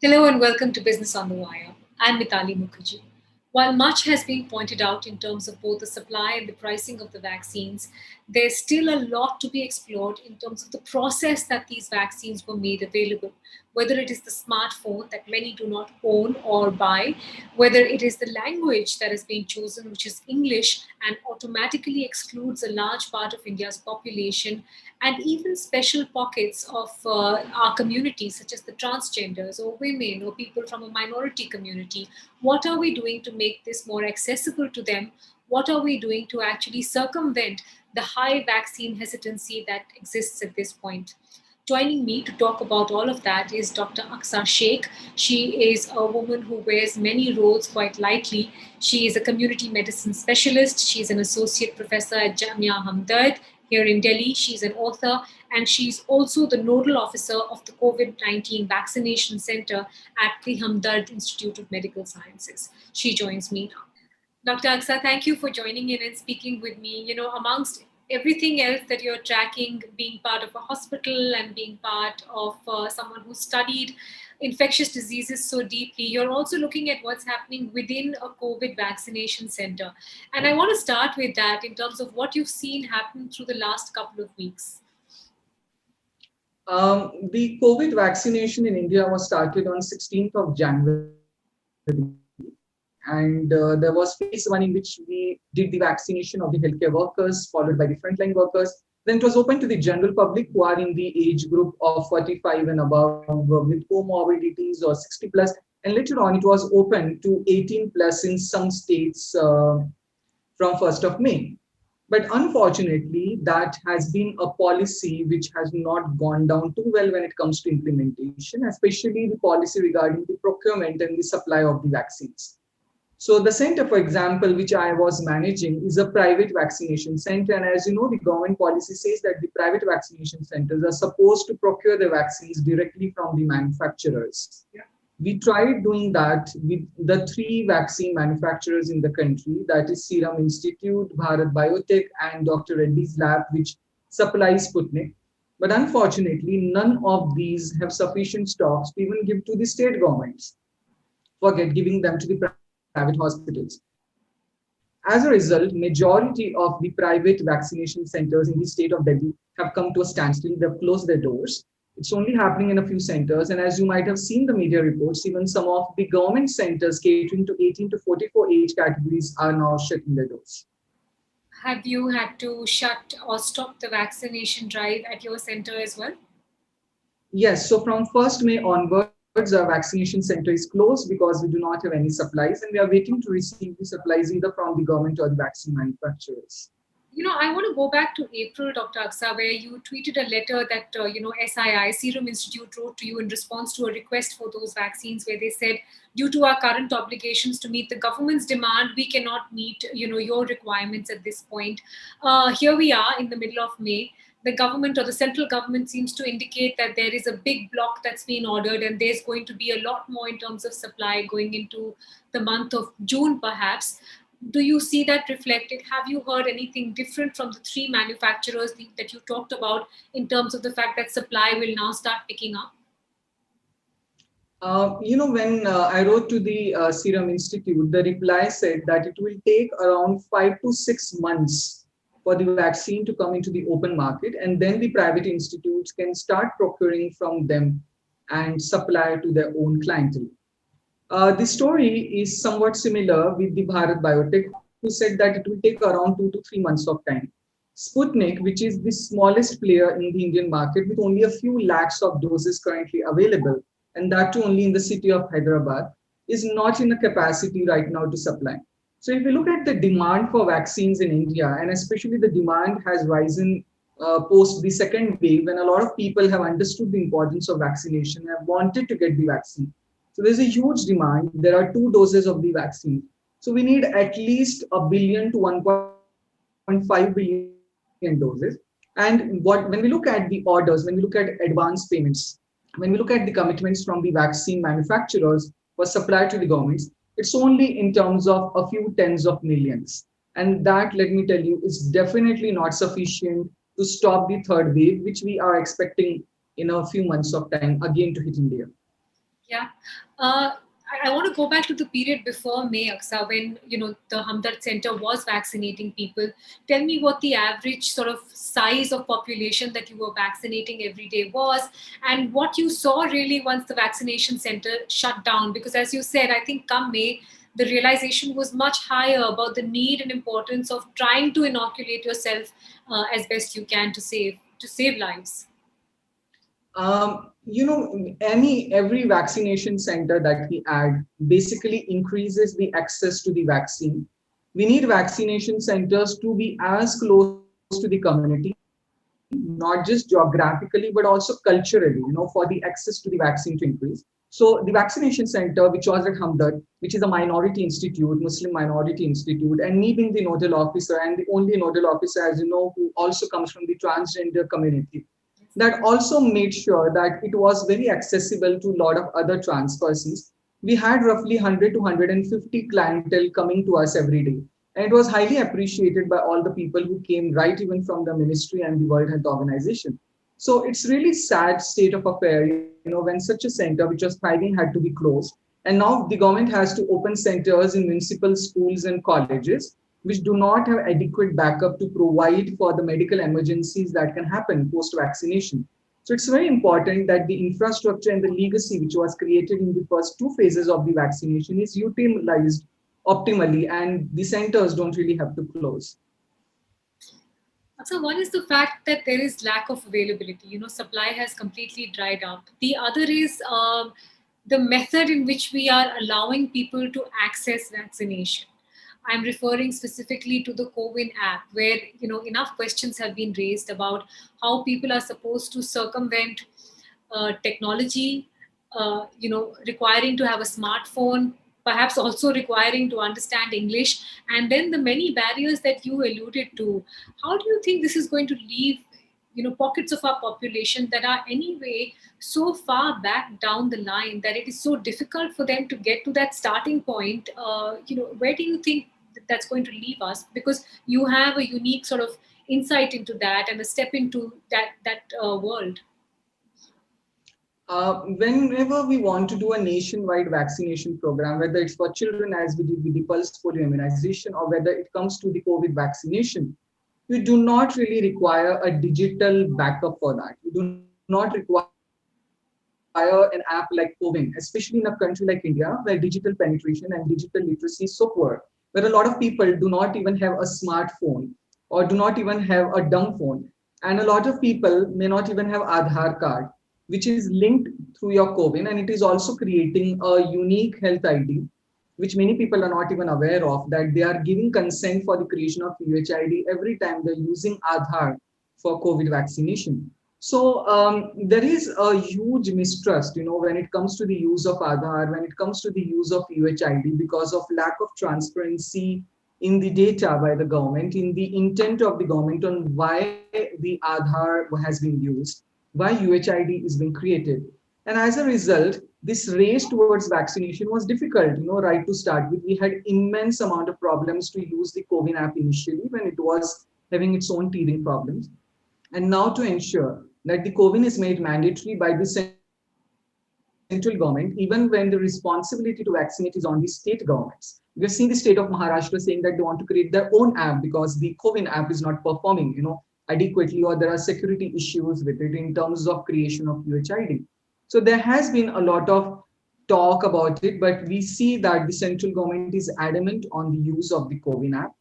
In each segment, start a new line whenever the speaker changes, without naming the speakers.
Hello and welcome to Business on the Wire. I'm Mitali Mukherjee. While much has been pointed out in terms of both the supply and the pricing of the vaccines, there's still a lot to be explored in terms of the process that these vaccines were made available. Whether it is the smartphone that many do not own or buy, whether it is the language that has been chosen, which is English, and automatically excludes a large part of India's population, and even special pockets of our community, such as the transgenders or women or people from a minority community. What are we doing to make this more accessible to them? What are we doing to actually circumvent the high vaccine hesitancy that exists at this point? Joining me to talk about all of that is Dr. Aqsa Sheikh. She is a woman who wears many roles quite lightly. She is a community medicine specialist. She's an associate professor at Jamia Hamdard here in Delhi. She's an author and she's also the nodal officer of the COVID-19 vaccination center at the Hamdard Institute of Medical Sciences. She joins me now. Dr. Aksa, thank you for joining in and speaking with me. Amongst everything else that you're tracking, being part of a hospital and being part of someone who studied infectious diseases so deeply, you're also looking at what's happening within a COVID vaccination center. And I want to start with that in terms of what you've seen happen through the last couple of weeks.
The COVID vaccination in India was started on 16th of January. And there was phase one in which we did the vaccination of the healthcare workers, followed by the frontline workers. Then it was open to the general public who are in the age group of 45 and above with comorbidities or 60 plus. And later on, it was open to 18 plus in some states from 1st of May. But unfortunately, that has been a policy which has not gone down too well when it comes to implementation, especially the policy regarding the procurement and the supply of the vaccines. So the center, for example, which I was managing is a private vaccination center. And as you know, the government policy says that the private vaccination centers are supposed to procure the vaccines directly from the manufacturers. Yeah. We tried doing that with the 3 vaccine manufacturers in the country, that is Serum Institute, Bharat Biotech, and Dr. Reddy's lab, which supplies Sputnik. But unfortunately, none of these have sufficient stocks to even give to the state governments. Forget giving them to the private hospitals. As a result, majority of the private vaccination centers in the state of Delhi have come to a standstill. They've closed their doors. It's only happening in a few centers. And as you might have seen the media reports, even some of the government centers catering to 18 to 44 age categories are now shutting their doors.
Have you had to shut or stop the vaccination drive at your center as well?
Yes. So from 1st May onwards, our vaccination center is closed because we do not have any supplies, and we are waiting to receive the supplies either from the government or the vaccine manufacturers.
I want to go back to April, Dr. Aksa, where you tweeted a letter that, SII, Serum Institute, wrote to you in response to a request for those vaccines, where they said, due to our current obligations to meet the government's demand, we cannot meet, your requirements at this point. Here we are in the middle of May. The government or the central government seems to indicate that there is a big block that's been ordered and there's going to be a lot more in terms of supply going into the month of June, perhaps. Do you see that reflected? Have you heard anything different from the 3 manufacturers that you talked about in terms of the fact that supply will now start picking up?
When I wrote to the Serum Institute, the reply said that it will take around 5 to 6 months for the vaccine to come into the open market, and then the private institutes can start procuring from them and supply to their own clientele. The story is somewhat similar with the Bharat Biotech, who said that it will take around 2 to 3 months of time. Sputnik, which is the smallest player in the Indian market with only a few lakhs of doses currently available, and that too only in the city of Hyderabad, is not in a capacity right now to supply. So if you look at the demand for vaccines in India, and especially the demand has risen post the second wave, when a lot of people have understood the importance of vaccination and have wanted to get the vaccine. So there's a huge demand. There are 2 doses of the vaccine. So we need at least 1 billion to 1.5 billion doses. And when we look at the orders, when we look at advance payments, when we look at the commitments from the vaccine manufacturers for supply to the governments, it's only in terms of a few tens of millions. And that, let me tell you, is definitely not sufficient to stop the third wave, which we are expecting in a few months of time again to hit India.
Yeah. I want to go back to the period before May, Aksa, when the Hamdard Center was vaccinating people. Tell me what the average sort of size of population that you were vaccinating every day was, and what you saw really once the vaccination center shut down. Because as you said, I think come May, the realization was much higher about the need and importance of trying to inoculate yourself as best you can to save lives.
Every vaccination center that we add basically increases the access to the vaccine. We need vaccination centers to be as close to the community, not just geographically, but also culturally, for the access to the vaccine to increase. So the vaccination center, which was at Hamdard, which is a minority institute, Muslim minority institute, and me being the nodal officer and the only nodal officer, as you know, who also comes from the transgender community, that also made sure that it was very accessible to a lot of other trans persons. We had roughly 100 to 150 clientele coming to us every day. And it was highly appreciated by all the people who came right even from the ministry and the World Health Organization. So it's really sad state of affair, when such a center which was thriving had to be closed. And now the government has to open centers in municipal schools and colleges which do not have adequate backup to provide for the medical emergencies that can happen post vaccination. So it's very important that the infrastructure and the legacy which was created in the first two phases of the vaccination is utilized optimally, and the centers don't really have to close.
So one is the fact that there is lack of availability. Supply has completely dried up. The other is the method in which we are allowing people to access vaccination. I'm referring specifically to the CoWIN app, where enough questions have been raised about how people are supposed to circumvent technology, requiring to have a smartphone, perhaps also requiring to understand English, and then the many barriers that you alluded to. How do you think this is going to leave, pockets of our population that are anyway so far back down the line that it is so difficult for them to get to that starting point? Where do you think that's going to leave us? Because you have a unique sort of insight into that and a step into that world.
Whenever we want to do a nationwide vaccination program, whether it's for children as we did with the pulse polio immunization, or whether it comes to the COVID vaccination, you do not really require a digital backup for that. You do not require an app like CoWIN, especially in a country like India, where digital penetration and digital literacy is so poor, where a lot of people do not even have a smartphone or do not even have a dumb phone. And a lot of people may not even have Aadhaar card, which is linked through your CoWIN, and it is also creating a unique health ID, which many people are not even aware of, that they are giving consent for the creation of UHID every time they're using Aadhaar for COVID vaccination. So there is a huge mistrust, when it comes to the use of Aadhaar, when it comes to the use of UHID, because of lack of transparency in the data by the government, in the intent of the government on why the Aadhaar has been used, why UHID is being created. And as a result, this race towards vaccination was difficult, right to start with. We had immense amount of problems to use the CoWIN app initially when it was having its own teething problems. And now to ensure that the CoWIN is made mandatory by the central government, even when the responsibility to vaccinate is on the state governments. We have seen the state of Maharashtra saying that they want to create their own app because the CoWIN app is not performing, adequately, or there are security issues with it in terms of creation of UHID. So there has been a lot of talk about it, but we see that the central government is adamant on the use of the CoWIN app.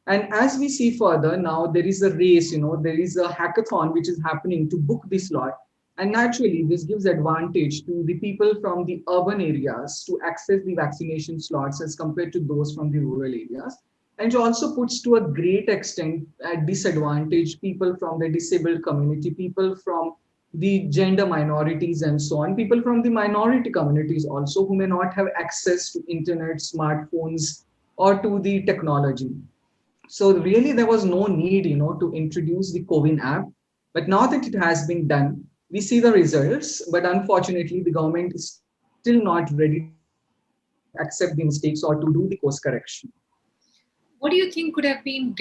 And as we see further, now there is a race, there is a hackathon which is happening to book this lot. And naturally, this gives advantage to the people from the urban areas to access the vaccination slots as compared to those from the rural areas. And it also puts to a great extent at disadvantage people from the disabled community, people from the gender minorities and so on, people from the minority communities also who may not have access to internet, smartphones, or to the technology. So really there was no need, to introduce the CoWIN app. But now that it has been done, we see the results. But unfortunately, the government is still not ready to accept the mistakes or to do the course correction.
What do you think could have been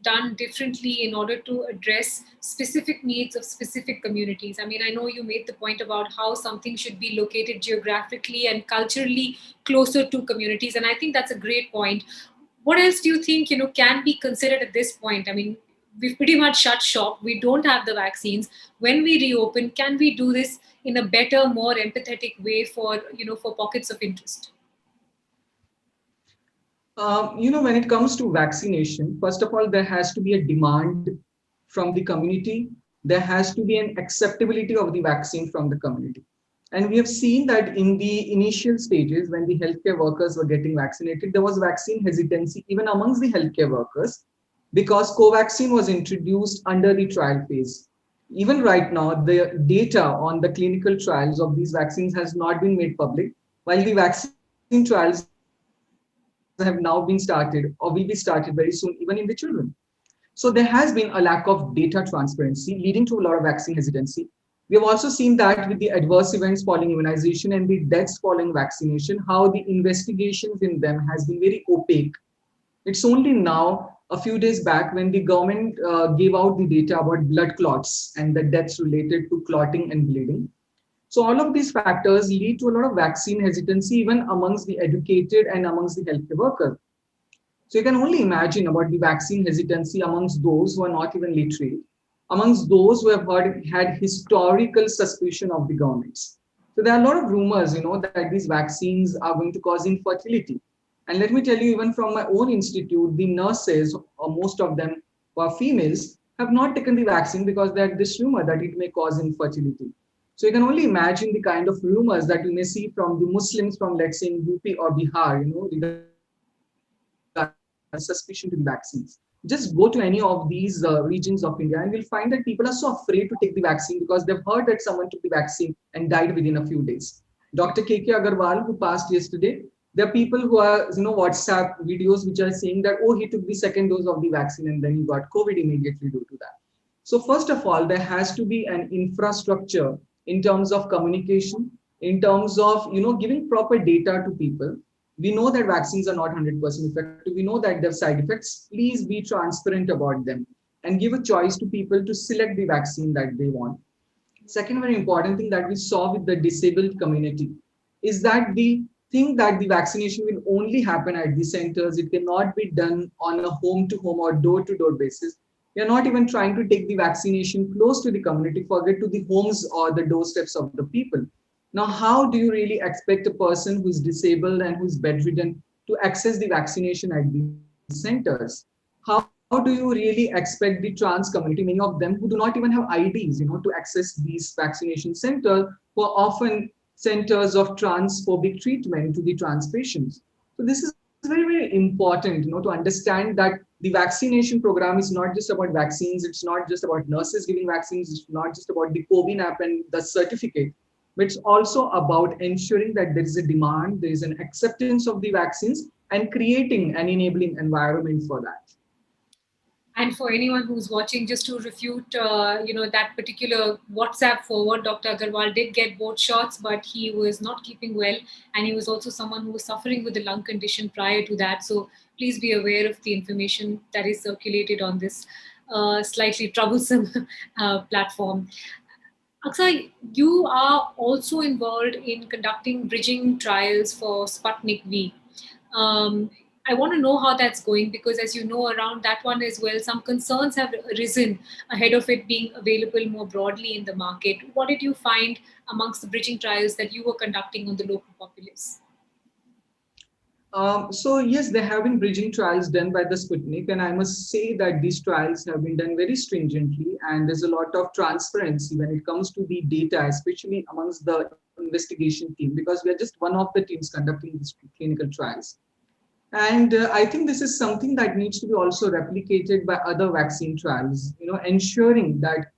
done differently in order to address specific needs of specific communities? I mean, I know you made the point about how something should be located geographically and culturally closer to communities, and I think that's a great point. What else do you think, can be considered at this point? I mean, we've pretty much shut shop. We don't have the vaccines. When we reopen, can we do this in a better, more empathetic way for, for pockets of interest?
When it comes to vaccination, first of all, there has to be a demand from the community. There has to be an acceptability of the vaccine from the community. And we have seen that in the initial stages, when the healthcare workers were getting vaccinated, there was vaccine hesitancy even amongst the healthcare workers because Covaxin was introduced under the trial phase. Even right now, the data on the clinical trials of these vaccines has not been made public, while the vaccine trials have now been started or will be started very soon, even in the children. So there has been a lack of data transparency leading to a lot of vaccine hesitancy. We have also seen that with the adverse events following immunization and the deaths following vaccination, how the investigations in them has been very opaque. It's only now, a few days back, when the government gave out the data about blood clots and the deaths related to clotting and bleeding. So all of these factors lead to a lot of vaccine hesitancy even amongst the educated and amongst the healthcare workers. So you can only imagine about the vaccine hesitancy amongst those who are not even literate, amongst those who have had historical suspicion of the governments. So there are a lot of rumors, that these vaccines are going to cause infertility. And let me tell you, even from my own institute, the nurses, or most of them who are females, have not taken the vaccine because they had this rumor that it may cause infertility. So you can only imagine the kind of rumors that you may see from the Muslims from, let's say, in UP or Bihar, regarding suspicion to the vaccines. Just go to any of these regions of India and you'll find that people are so afraid to take the vaccine because they've heard that someone took the vaccine and died within a few days. Dr. KK Agarwal, who passed yesterday, there are people who are, WhatsApp videos which are saying that, oh, he took the second dose of the vaccine and then he got COVID immediately due to that. So first of all, there has to be an infrastructure in terms of communication, in terms of, giving proper data to people. We know that vaccines are not 100% effective. We know that they have side effects. Please be transparent about them and give a choice to people to select the vaccine that they want. Second very important thing that we saw with the disabled community is that the thing that the vaccination will only happen at the centers. It cannot be done on a home-to-home or door-to-door basis. We are not even trying to take the vaccination close to the community, forget to the homes or the doorsteps of the people. Now, how do you really expect a person who is disabled and who is bedridden to access the vaccination at these centers? How do you really expect the trans community, many of them who do not even have IDs, to access these vaccination centers, who are often centers of transphobic treatment to the trans patients? So this is very, very important, to understand that the vaccination program is not just about vaccines. It's not just about nurses giving vaccines. It's not just about the COVID app and the certificate, but it's also about ensuring that there is a demand, there is an acceptance of the vaccines, and creating an enabling environment for that.
And for anyone who's watching, just to refute, that particular WhatsApp forward, Dr. Agarwal did get both shots, but he was not keeping well, and he was also someone who was suffering with a lung condition prior to that. So please be aware of the information that is circulated on this slightly troublesome platform. Akshay, you are also involved in conducting bridging trials for Sputnik V. Um, I want to know how that's going because, as you know, around that one as well, some concerns have arisen ahead of it being available more broadly in the market. What did you find amongst the bridging trials that you were conducting on the local populace?
So yes, there have been bridging trials done by the Sputnik, and I must say that these trials have been done very stringently, and there's a lot of transparency when it comes to the data, especially amongst the investigation team, because we are just one of the teams conducting these clinical trials. And I think this is something that needs to be also replicated by other vaccine trials, ensuring that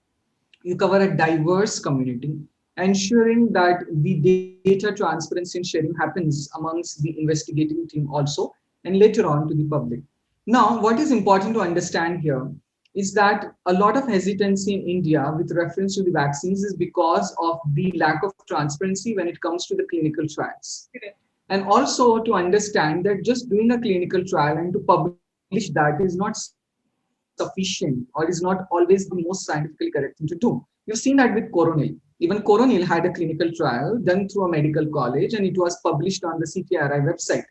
you cover a diverse community, ensuring that the data transparency and sharing happens amongst the investigating team also, and later on to the public. Now, what is important to understand here is that a lot of hesitancy in India with reference to the vaccines is because of the lack of transparency when it comes to the clinical trials. And also to understand that just doing a clinical trial and to publish that is not sufficient or is not always the most scientifically correct thing to do. You've seen that with Coronil. Even Coronil had a clinical trial done through a medical college and it was published on the CTRI website.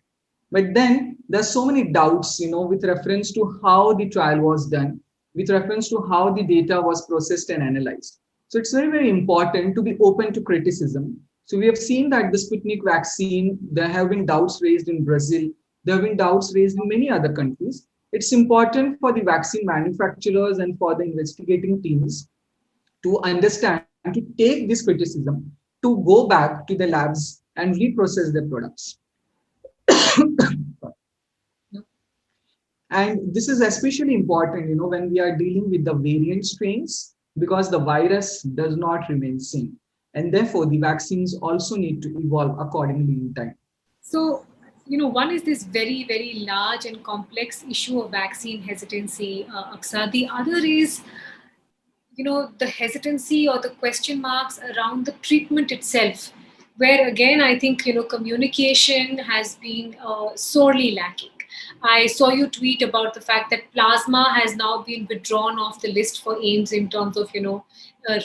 But then there's so many doubts, with reference to how the trial was done, with reference to how the data was processed and analyzed. So it's very, very important to be open to criticism. So we have seen that the Sputnik vaccine, there have been doubts raised in Brazil, there have been doubts raised in many other countries. It's important for the vaccine manufacturers and for the investigating teams to understand, to take this criticism, to go back to the labs and reprocess their products. And this is especially important, when we are dealing with the variant strains, because the virus does not remain same. And therefore, the vaccines also need to evolve accordingly in time.
So, one is this very, very large and complex issue of vaccine hesitancy, Aksa. The other is, the hesitancy or the question marks around the treatment itself, where again, I think, communication has been sorely lacking. I saw you tweet about the fact that plasma has now been withdrawn off the list for AIMS in terms of,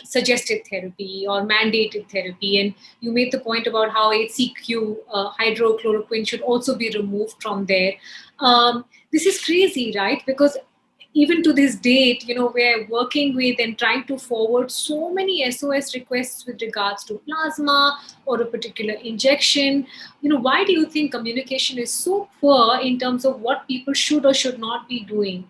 suggested therapy or mandated therapy. And you made the point about how HCQ, hydrochloroquine, should also be removed from there. This is crazy, right? Because even to this date, we're working with and trying to forward so many SOS requests with regards to plasma or a particular injection. Why do you think communication is so poor in terms of what people should or should not be doing?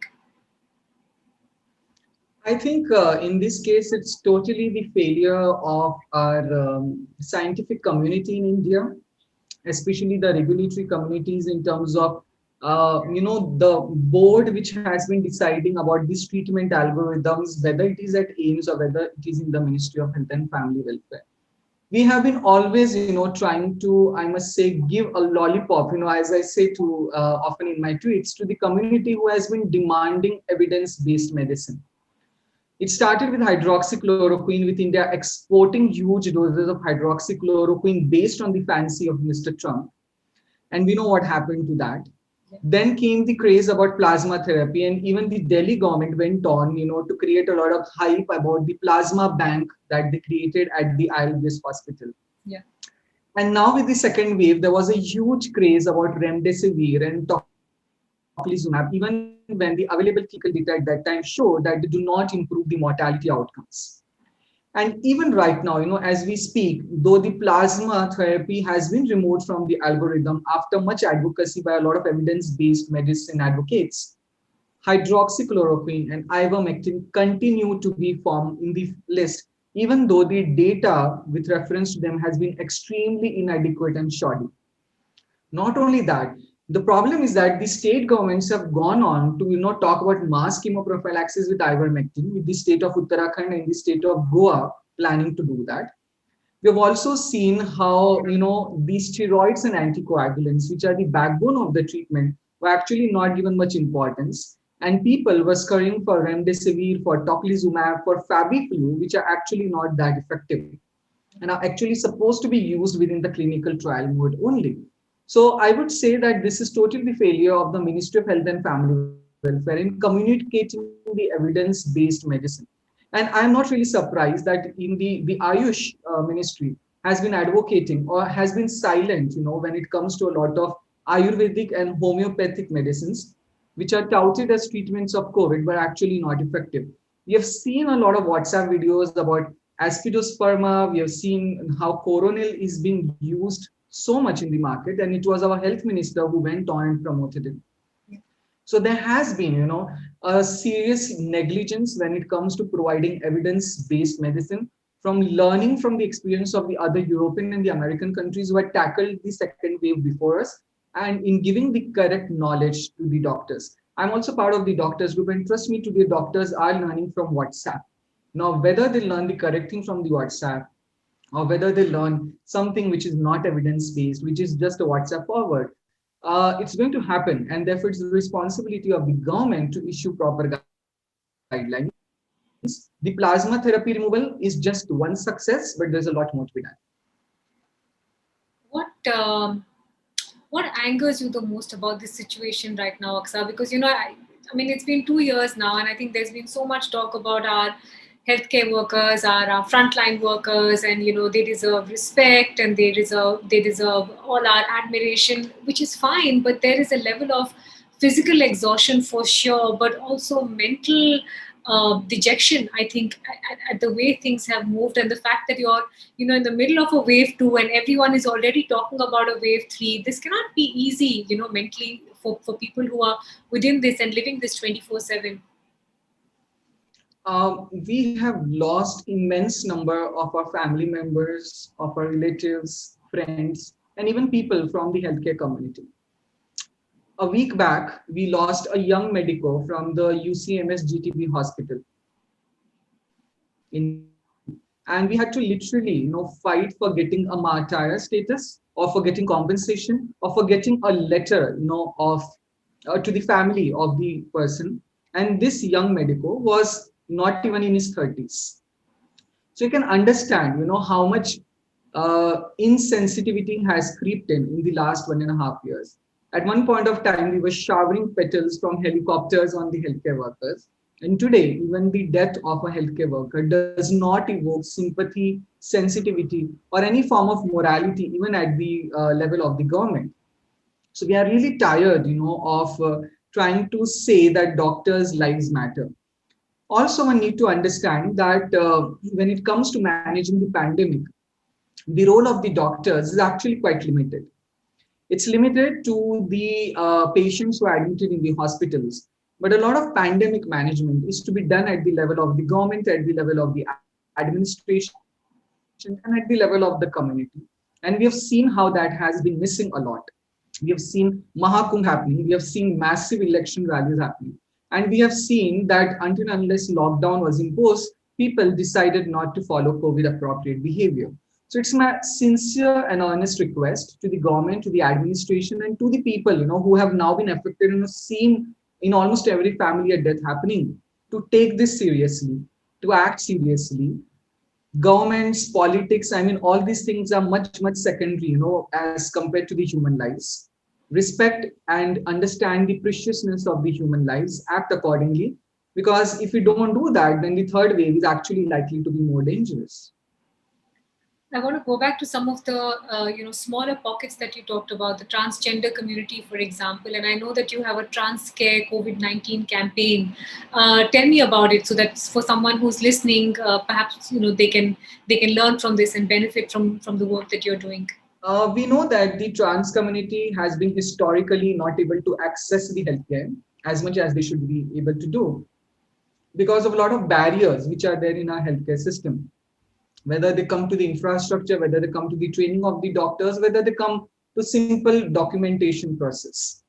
I think in this case, it's totally the failure of our scientific community in India, especially the regulatory communities in terms of the board which has been deciding about these treatment algorithms, whether it is at AIMS or whether it is in the Ministry of Health and Family Welfare. We have been always, trying to, I must say, give a lollipop, as I say to often in my tweets, to the community who has been demanding evidence-based medicine. It started with hydroxychloroquine, with India exporting huge doses of hydroxychloroquine based on the fancy of Mr. Trump. And we know what happened to that. Then came the craze about plasma therapy, and even the Delhi government went on, to create a lot of hype about the plasma bank that they created at the ILBS hospital.
Yeah.
And now with the second wave, there was a huge craze about remdesivir and tocilizumab, even when the available clinical data at that time showed that they do not improve the mortality outcomes. And even right now, as we speak, though the plasma therapy has been removed from the algorithm after much advocacy by a lot of evidence-based medicine advocates, hydroxychloroquine and ivermectin continue to be formed in the list, even though the data with reference to them has been extremely inadequate and shoddy. Not only that, the problem is that the state governments have gone on to talk about mass chemoprophylaxis with ivermectin, with the state of Uttarakhand and the state of Goa planning to do that. We have also seen how these steroids and anticoagulants, which are the backbone of the treatment, were actually not given much importance, and people were scurrying for remdesivir, for tocilizumab, for Fabiflu, which are actually not that effective and are actually supposed to be used within the clinical trial mode only. So I would say that this is totally the failure of the Ministry of Health and Family Welfare in communicating the evidence-based medicine. And I'm not really surprised that in the Ayush ministry has been advocating or has been silent, when it comes to a lot of Ayurvedic and homeopathic medicines, which are touted as treatments of COVID, but actually not effective. We have seen a lot of WhatsApp videos about Aspidosperma. We have seen how Coronil is being used so much in the market, and it was our health minister who went on and promoted it. So there has been, a serious negligence when it comes to providing evidence-based medicine, from learning from the experience of the other European and the American countries who had tackled the second wave before us, and in giving the correct knowledge to the doctors. I'm also part of the doctors group, and trust me, today doctors are learning from WhatsApp. Now, whether they learn the correct thing from the WhatsApp, or whether they learn something which is not evidence-based, which is just a WhatsApp forward, it's going to happen. And therefore, it's the responsibility of the government to issue proper guidelines. The plasma therapy removal is just one success, but there's a lot more to be done.
What angers you the most about this situation right now, Aksa? Because I mean, it's been 2 years now, and I think there's been so much talk about our healthcare workers, our frontline workers, and they deserve respect and they deserve all our admiration, which is fine. But there is a level of physical exhaustion for sure, but also mental dejection. I think at the way things have moved, and the fact that you're in the middle of a wave 2 and everyone is already talking about a wave 3. This cannot be easy mentally for people who are within this and living this 24/7.
We have lost immense number of our family members, of our relatives, friends, and even people from the healthcare community. A week back, we lost a young medico from the UCMS GTB hospital in Delhi. And we had to literally, fight for getting a martyr status, or for getting compensation, or for getting a letter, of to the family of the person. And this young medico was not even in his 30s. So you can understand, how much insensitivity has creeped in the last 1.5 years. At one point of time, we were showering petals from helicopters on the healthcare workers. And today, even the death of a healthcare worker does not evoke sympathy, sensitivity, or any form of morality, even at the level of the government. So we are really tired, of trying to say that doctors' lives matter. Also, one need to understand that when it comes to managing the pandemic, the role of the doctors is actually quite limited. It's limited to the patients who are admitted in the hospitals. But a lot of pandemic management is to be done at the level of the government, at the level of the administration, and at the level of the community. And we have seen how that has been missing a lot. We have seen Mahakumbh happening, we have seen massive election rallies happening, and we have seen that until and unless lockdown was imposed, people decided not to follow COVID appropriate behavior. So it's my sincere and honest request to the government, to the administration, and to the people, who have now been affected and seen in almost every family a death happening, to take this seriously, to act seriously. Governments, politics, I mean, all these things are much, much secondary, as compared to the human lives. Respect and understand the preciousness of the human lives, act accordingly, because if we don't do that, then the third wave is actually likely to be more dangerous.
I want to go back to some of the smaller pockets that you talked about, the transgender community, for example. And I know that you have a Trans Care COVID-19 campaign. Tell me about it, so that for someone who's listening, perhaps they can learn from this and benefit from the work that you're doing.
We know that the trans community has been historically not able to access the healthcare as much as they should be able to do, because of a lot of barriers which are there in our healthcare system, whether they come to the infrastructure, whether they come to the training of the doctors, whether they come to simple documentation process.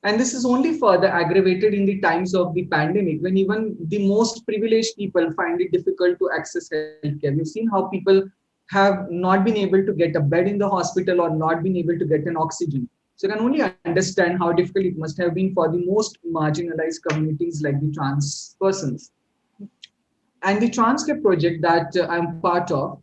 And this is only further aggravated in the times of the pandemic, when even the most privileged people find it difficult to access healthcare. We've seen how people have not been able to get a bed in the hospital, or not been able to get an oxygen. So you can only understand how difficult it must have been for the most marginalized communities like the trans persons. And the Transcare project that I'm part of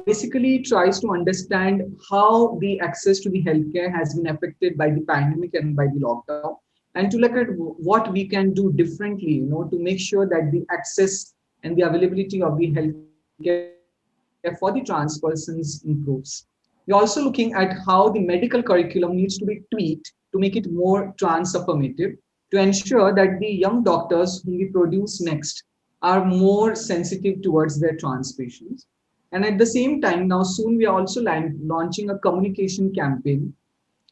basically tries to understand how the access to the healthcare has been affected by the pandemic and by the lockdown, and to look at what we can do differently, to make sure that the access and the availability of the healthcare for the trans persons improves. We're also looking at how the medical curriculum needs to be tweaked to make it more trans affirmative, to ensure that the young doctors whom we produce next are more sensitive towards their trans patients. And at the same time, now soon we are also launching a communication campaign,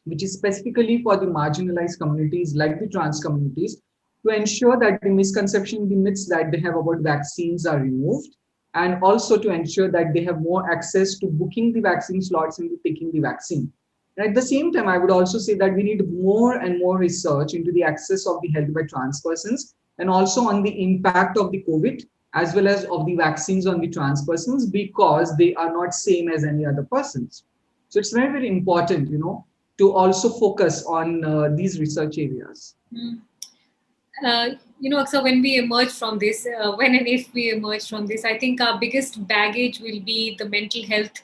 which is specifically for the marginalized communities like the trans communities, to ensure that the misconception, the myths that they have about vaccines are removed, and also to ensure that they have more access to booking the vaccine slots and to taking the vaccine. And at the same time, I would also say that we need more and more research into the access of the health by trans persons, and also on the impact of the COVID as well as of the vaccines on the trans persons, because they are not same as any other persons. So it's very, very important, to also focus on these research areas.
Mm. So when we emerge from this, when and if we emerge from this, I think our biggest baggage will be the mental health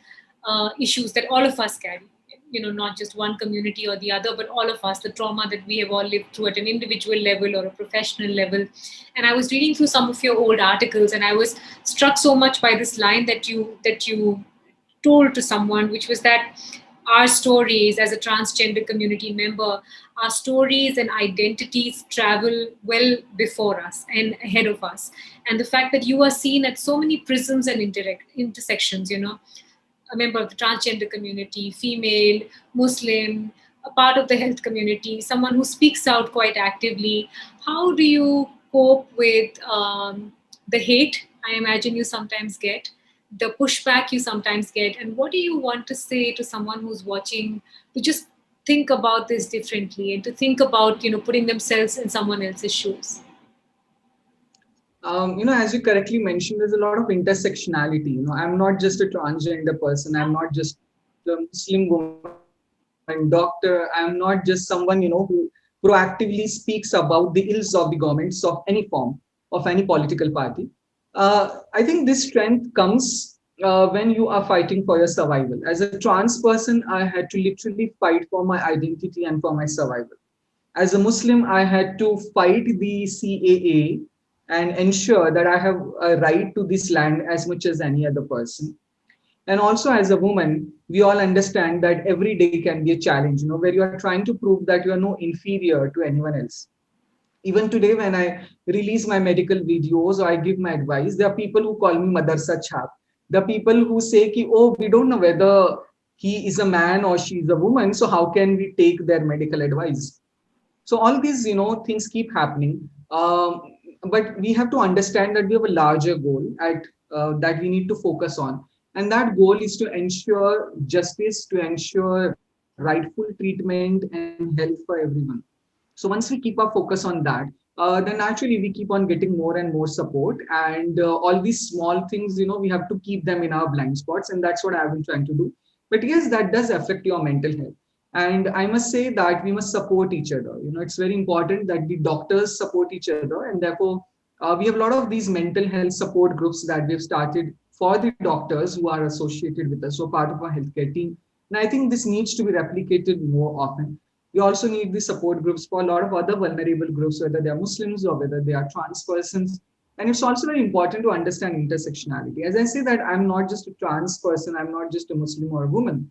issues that all of us carry. not just one community or the other, but all of us, the trauma that we have all lived through at an individual level or a professional level. And I was reading through some of your old articles, and I was struck so much by this line that you told to someone, which was that our stories as a transgender community member, our stories and identities travel well before us and ahead of us. And the fact that you are seen at so many prisms and intersections, a member of the transgender community, female, Muslim, a part of the health community, someone who speaks out quite actively. How do you cope with the hate I imagine you sometimes get, the pushback you sometimes get, and what do you want to say to someone who's watching to just think about this differently and to think about putting themselves in someone else's shoes?
As you correctly mentioned, there's a lot of intersectionality. I'm not just a transgender person. I'm not just a Muslim woman, doctor. I'm not just someone, who proactively speaks about the ills of the governments of any form, of any political party. I think this strength comes when you are fighting for your survival. As a trans person, I had to literally fight for my identity and for my survival. As a Muslim, I had to fight the CAA and ensure that I have a right to this land as much as any other person. And also, as a woman, we all understand that every day can be a challenge, where you are trying to prove that you are no inferior to anyone else. Even today, when I release my medical videos or I give my advice, there are people who call me Madarsa Chhap. The people who say, ki, oh, we don't know whether he is a man or she is a woman, so how can we take their medical advice? So all these, things keep happening. But we have to understand that we have a larger goal that we need to focus on. And that goal is to ensure justice, to ensure rightful treatment and health for everyone. So once we keep our focus on that, then naturally we keep on getting more and more support. And all these small things, we have to keep them in our blind spots. And that's what I've been trying to do. But yes, that does affect your mental health. And I must say that we must support each other. It's very important that the doctors support each other. And therefore, we have a lot of these mental health support groups that we've started for the doctors who are associated with us, so part of our healthcare team. And I think this needs to be replicated more often. We also need the support groups for a lot of other vulnerable groups, whether they are Muslims or whether they are trans persons. And it's also very important to understand intersectionality. As I say that I'm not just a trans person, I'm not just a Muslim or a woman.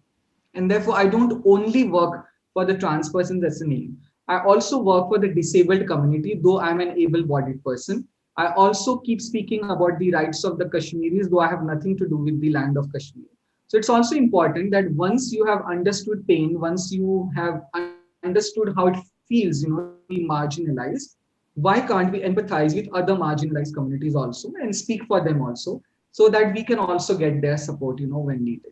And therefore, I don't only work for the trans persons as a name. I also work for the disabled community, though I'm an able-bodied person. I also keep speaking about the rights of the Kashmiris, though I have nothing to do with the land of Kashmir. So it's also important that once you have understood pain, once you have understood how it feels, to be marginalized, why can't we empathize with other marginalized communities also and speak for them also, so that we can also get their support, when needed.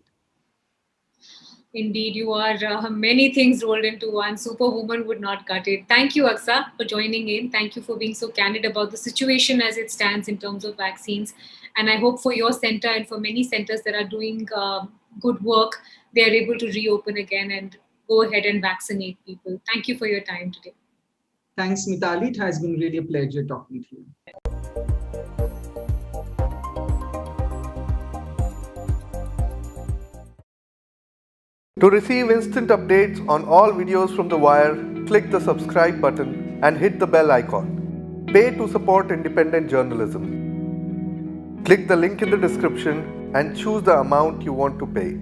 Indeed, you are many things rolled into one. Superwoman would not cut it. Thank you, Aksa, for joining in. Thank you for being so candid about the situation as it stands in terms of vaccines. And I hope for your center and for many centers that are doing good work, they are able to reopen again and go ahead and vaccinate people. Thank you for your time today.
Thanks, Mitali. It has been really a pleasure talking to you.
To receive instant updates on all videos from The Wire, click the subscribe button and hit the bell icon. Pay to support independent journalism. Click the link in the description and choose the amount you want to pay.